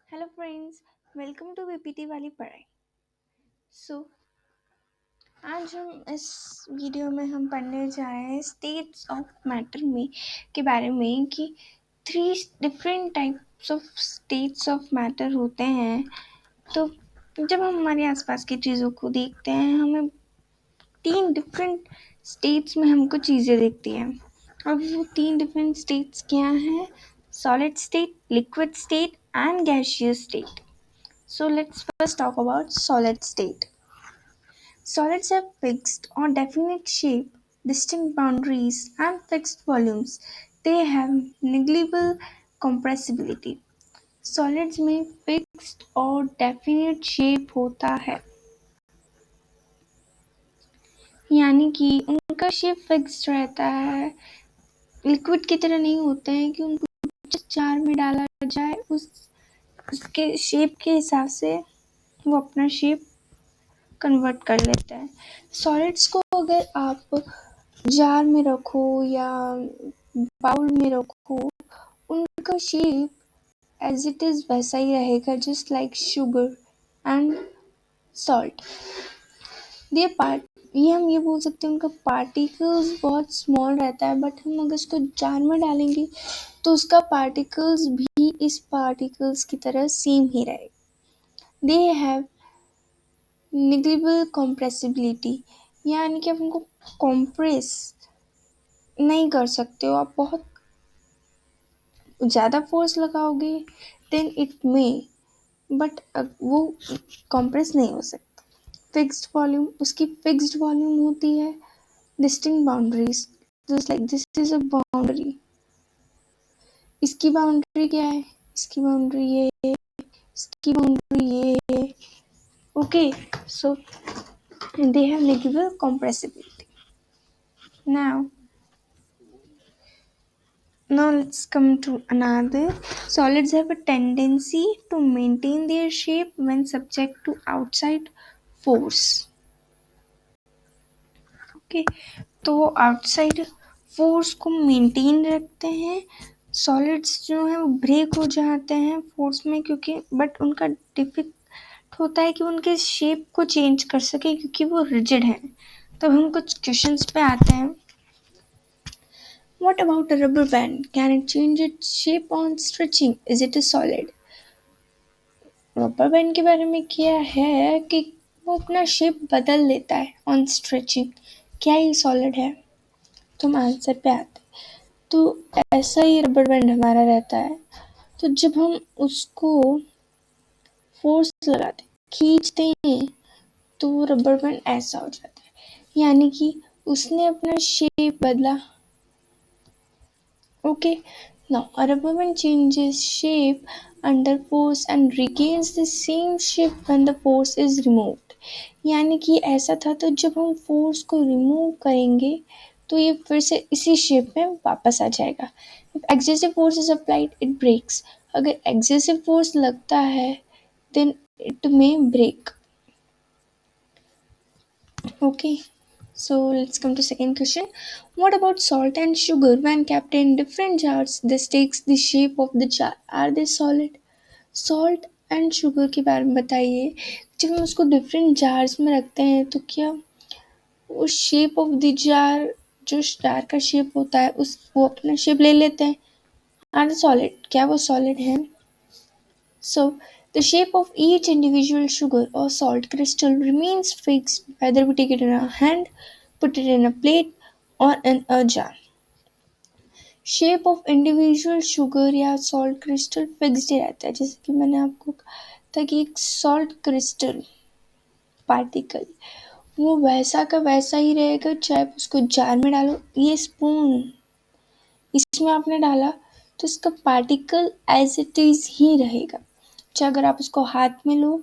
Hello friends, welcome to BPT वाली पढ़ाई। सो आज हम इस वीडियो में हम पढ़ने जा रहे हैं स्टेट्स ऑफ मैटर में के बारे में कि three different types of states of matter होते हैं। तो जब हम हमारे आसपास की चीज़ों को देखते हैं, हमें तीन डिफरेंट स्टेट्स में हमको चीज़ें दिखती हैं। अब वो तीन डिफरेंट स्टेट्स क्या हैं? Solid state, liquid state and gaseous state. So let's first talk about solid state. Solids have fixed or definite shape, distinct boundaries, and fixed volumes. They have negligible compressibility. Solids में fixed और definite shape होता है, यानी कि उनका shape fixed रहता है। Liquid की तरह नहीं होते हैं कि उनको जिस जार में डाला जाए उसके शेप के हिसाब से वो अपना शेप कन्वर्ट कर लेते हैं। सॉलिड्स को अगर आप जार में रखो या बाउल में रखो, उनका शेप एज इट इज़ वैसा ही रहेगा, just like sugar and salt. ये हम ये बोल सकते हैं उनका पार्टिकल्स बहुत स्मॉल रहता है, बट हम अगर उसको जार में डालेंगे तो उसका पार्टिकल्स भी इस पार्टिकल्स की तरह सेम ही रहेगा। दे हैव निग्लिबल कॉम्प्रेसिबिलिटी, यानी कि आप उनको कॉम्प्रेस नहीं कर सकते हो। आप बहुत ज़्यादा फोर्स लगाओगे देन इट में, बट वो कॉम्प्रेस नहीं हो सकता। फिक्स्ड वॉल्यूम, उसकी फिक्स्ड वॉल्यूम होती है। Distinct boundaries, just like this is a boundary, इसकी बाउंड्री क्या है, इसकी बाउंड्री ये है, इसकी बाउंड्री ये है। Okay, so they have negative compressibility. Now let's come to another. Solids have a tendency to maintain their shape when subject to outside force. Okay, तो आउटसाइड फोर्स को मेंटेन रखते हैं। सॉलिड्स जो हैं वो ब्रेक हो जाते हैं फोर्स में, क्योंकि बट उनका डिफिकल्ट होता है कि उनके शेप को चेंज कर सके, क्योंकि वो रिजिड हैं। तो हम कुछ क्वेश्चंस पे आते हैं। What about a rubber band? Can it change its shape on stretching? Is it a solid? Rubber band के बारे में क्या है कि वो अपना शेप बदल लेता है ऑन स्ट्रेचिंग। क्या ये सॉलिड है? तो हम आंसर पे आते हैं। तो ऐसा ही रबर बैंड हमारा रहता है। तो जब हम उसको फोर्स लगाते खींचते हैं तो वो रबर बैंड ऐसा हो जाता है, यानी कि उसने अपना शेप बदला। Okay, now a rubber band changes shape under force and regains the same shape when the force is removed. यानी कि ऐसा था, तो जब हम फोर्स को रिमूव करेंगे तो ये फिर से इसी शेप में वापस आ जाएगा। If excessive force is applied, it breaks. अगर excessive force लगता है then it may break. Okay. So let's come to second question. What about salt and sugar when kept in different jars? This takes the shape of the jar. Are they solid? Salt and sugar के बारे में बताइए। जब हम उसको different jars में रखते हैं तो क्या वो शेप ऑफ द जार, जो जार का शेप होता है उस वो अपना शेप ले लेते हैं? Are they solid? क्या वो सॉलिड हैं? So the shape of each individual sugar or salt crystal remains fixed whether we take it in our hand, put it in a plate or in a jar. Shape of individual sugar या salt crystal fixed ही रहता है, जैसे कि मैंने आपको कहा था कि एक सॉल्ट क्रिस्टल पार्टिकल वो वैसा का वैसा ही रहेगा, चाहे उसको जार में डालो। ये स्पून इसमें आपने डाला तो इसका पार्टिकल एज इट इज ही रहेगा, चाहे अगर आप उसको हाथ में लो,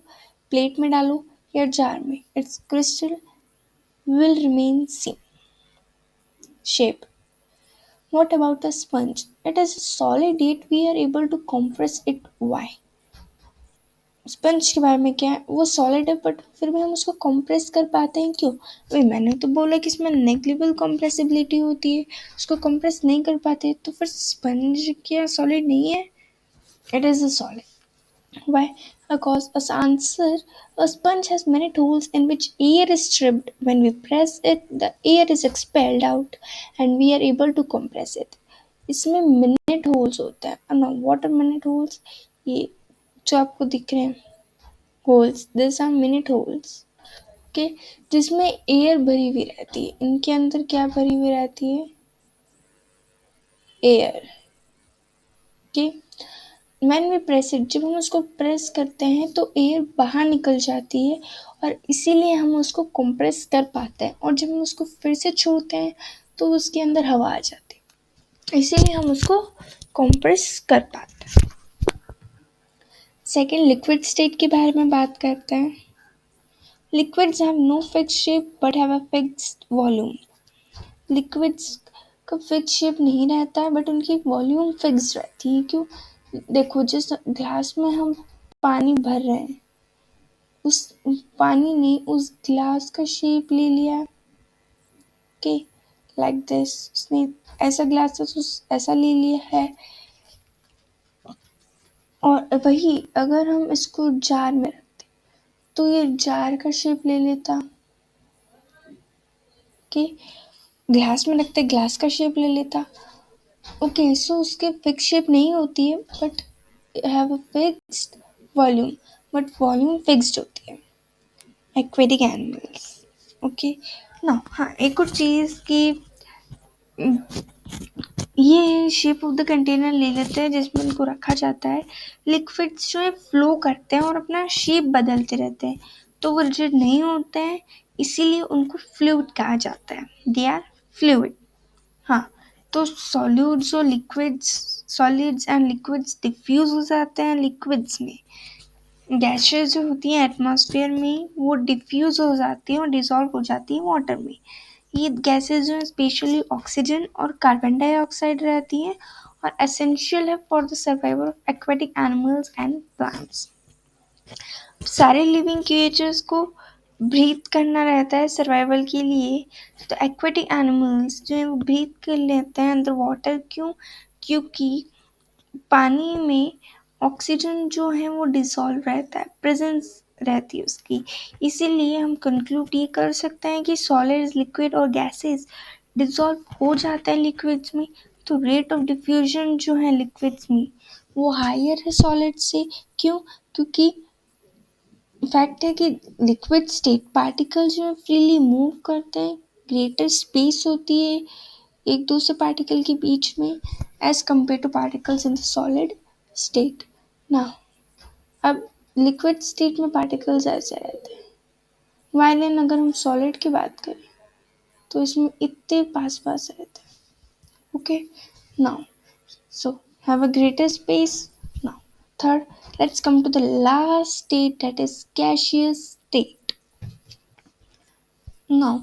प्लेट में डालो या जार में, it's crystal will remain same shape. What about a sponge? It is a solid yet we are able to compress it. Why? Sponge के बारे में क्या है? वो सॉलिड है बट फिर भी हम उसको कंप्रेस कर पाते हैं, क्यों? भाई मैंने तो बोला कि इसमें नेग्लिजिबल कंप्रेसिबिलिटी होती है, उसको कंप्रेस नहीं कर पाते, तो फिर स्पंज क्या सॉलिड नहीं है? It is a solid. Why? Because as answer, a sponge has many holes in which air is stripped. When we press it, the air is expelled out and we are able to compress it. इसमें minute holes होते हैं ना. Water minute holes, ये जो आपको दिख रहे हैं holes, this are minute holes. Okay, जिसमें एयर भरी हुई रहती है. इनके अंदर क्या भरी हुई रहती है? Air. Okay, when we press it, जब हम उसको प्रेस करते हैं तो एयर बाहर निकल जाती है और इसीलिए हम उसको कंप्रेस कर पाते हैं. और जब हम उसको फिर से छोड़ते हैं तो उसके अंदर हवा आ जाती है, इसीलिए हम उसको कंप्रेस कर पाते हैं. सेकेंड, लिक्विड स्टेट के बारे में बात करते हैं. Liquids have no fix shape but have a fixed volume. Liquids का फिक्स शेप नहीं रहता है बट उनकी वॉल्यूम फिक्स रहती है. क्यों? देखो, जिस ग्लास में हम पानी भर रहे हैं, उस पानी ने उस ग्लास का शेप ले लिया. Okay, like this. उसने ऐसा ग्लास था तो ऐसा ले लिया है. और वही अगर हम इसको जार में रखते तो ये जार का शेप ले लेता. ओके, ग्लास में रखते ग्लास का शेप ले लेता. ओके, सो उसके फिक्स शेप नहीं होती है but have a fixed volume. But volume fixed होती है एक्वेटिक एनिमल्स. ओके, ना हाँ, एक और चीज़ कि ये शेप ऑफ द कंटेनर ले लेते हैं जिसमें उनको रखा जाता है. लिक्विड्स जो है फ्लो करते हैं और अपना शेप बदलते रहते हैं, तो वो रिजिड नहीं होते हैं, इसीलिए उनको फ्लूइड कहा जाता है. They are fluid. हाँ, तो सॉल्यूड्स और liquids, solids and liquids diffuse हो जाते हैं लिक्विड्स में. गैसेस जो होती हैं एटमॉस्फेयर में वो डिफ्यूज हो जाती हैं और डिसॉल्व हो जाती हैं वाटर में. ये गैसेस जो है स्पेशली ऑक्सीजन और कार्बन डाइऑक्साइड रहती हैं और एसेंशियल है for the survival of aquatic animals and plants. सारे लिविंग क्रिएचर्स को ब्रीथ करना रहता है सर्वाइवल के लिए. तो एक्वेटिक एनिमल्स जो है वो ब्रीथ कर लेते हैं अंडर वाटर. क्यों? क्योंकि पानी में ऑक्सीजन जो है वो डिसॉल्व रहता है, प्रेजेंस रहती है उसकी. इसीलिए हम कंक्लूड ये कर सकते हैं कि सॉलिड्स, लिक्विड और गैसेस डिसॉल्व हो जाता है लिक्विड्स में. तो रेट ऑफ डिफ्यूजन जो है लिक्विड्स में वो हायर है सॉलिड से. क्यों? क्योंकि फैक्ट है कि लिक्विड स्टेट पार्टिकल जो है फ्रीली मूव करते हैं, ग्रेटर स्पेस होती है एक दूसरे पार्टिकल के बीच में as compare to particles in the solid state. ना अब लिक्विड स्टेट में पार्टिकल्स ऐसे रहते हैं, वायलिन अगर हम सॉलिड की बात करें तो इसमें इतने पास पास रहते हैं. Okay, now so have a greater space. Now third, let's come to the last state, that is gaseous state. Now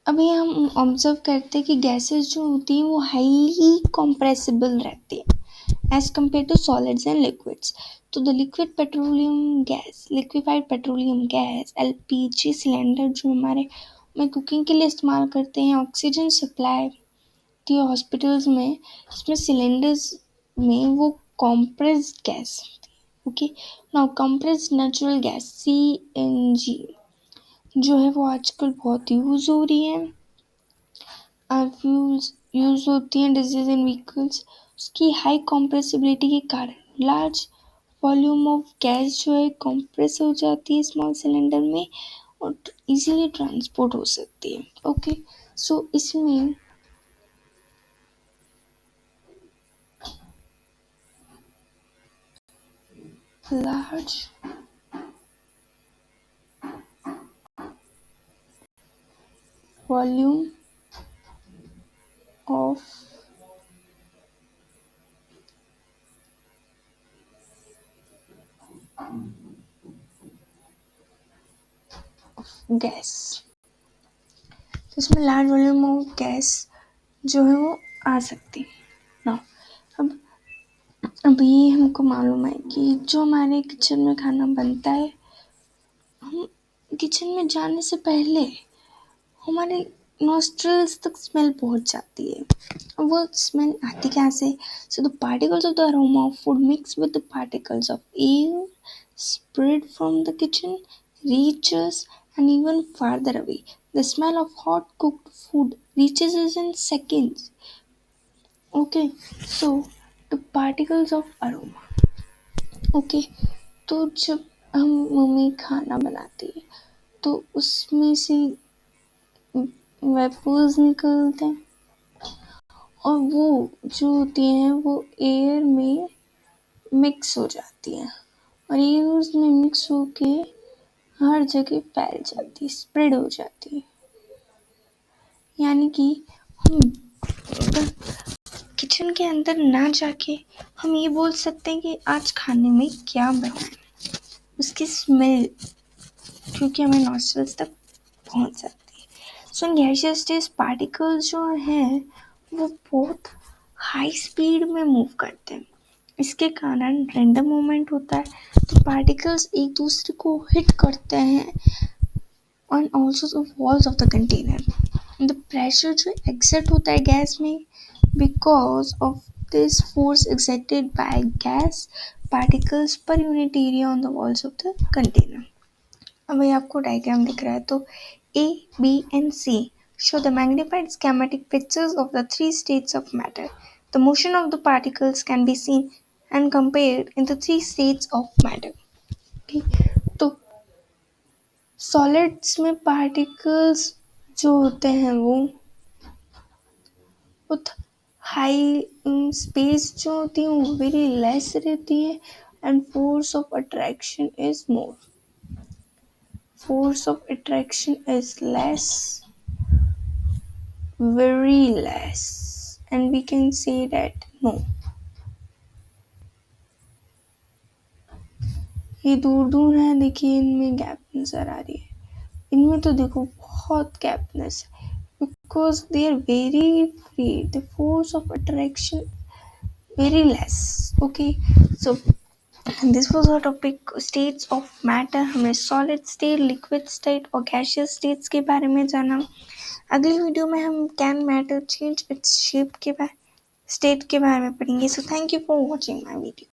अभी हम ऑब्जर्व करते हैं कि गैसेस जो होती हैं वो हाईली कंप्रेसिबल रहती हैं as compare to solids and liquids. तो the liquid petroleum gas, liquefied petroleum gas, LPG cylinder जो हमारे में कुकिंग के लिए इस्तेमाल करते हैं, ऑक्सीजन सप्लाई होती है हॉस्पिटल्स में, इसमें सिलेंडर्स में वो compressed gas. Okay, now compressed natural gas CNG जो है वो आजकल बहुत यूज़ हो रही है. यूज़ होती हैं डिजीज इन व्हीकल्स. उसकी हाई कॉम्प्रेसिबिलिटी के कारण लार्ज वॉल्यूम ऑफ गैस जो है कॉम्प्रेस हो जाती है स्मॉल सिलेंडर में और इजीली ट्रांसपोर्ट हो सकती है. ओके, सो इसमें large volume of गैस. तो इसमें लार्ज वॉल्यूम ऑफ गैस जो है वो आ सकती है ना. अब ये हमको मालूम है कि जो हमारे किचन में खाना बनता है, हम किचन में जाने से पहले हमारे नॉस्ट्रल्स तक स्मेल पहुंच जाती है। वो स्मेल आती कैसे? So the particles of the aroma of food mix with the particles of air spread from the kitchen, reaches and even farther away. The smell of hot cooked food reaches us in seconds. Okay, so the particles of aroma. Okay, तो जब हम mummy खाना बनाती है तो उसमें से vapours निकलते हैं और वो जो होती हैं वो एयर में मिक्स हो जाती हैं और एयर में मिक्स होके हर जगह फैल जाती है, स्प्रेड हो जाती है। यानी कि हम किचन के अंदर ना जाके हम ये बोल सकते हैं कि आज खाने में क्या बना है। उसकी स्मेल क्योंकि हमें नॉस्ट्रल्स तक पहुंच जाती है। सो गैसियस टेस्ट पार्टिकल्स जो हैं वो बहुत हाई स्पीड में मूव करते हैं। इसके कारण रैंडम मूवमेंट होता है, तो पार्टिकल्स एक दूसरे को हिट करते हैं and also the walls of the container. The pressure जो exert होता है गैस में because of this force exerted by gas particles per unit area on the walls of the container. अब ये आपको डायग्राम दिख रहा है तो A, B and C show the magnified schematic pictures of the three states of matter. The motion of the particles can be seen and compared in the three states of matter. Okay? तो solids में particles जो होते हैं वो high space जो होती है वो वेरी लेस रहती है and force of attraction is less, very less, and we can say that no. ये दूर दूर है, देखिए इनमें गैप नजर आ रही है, इनमें तो देखो बहुत गैपनेस है because they are very free, the force of attraction very less. Okay, so this was our topic states of matter. हमने solid state, liquid state और gaseous states के बारे में जाना। अगली वीडियो में हम can matter change its shape के बारे state के बारे में पढ़ेंगे। So thank you for watching my video.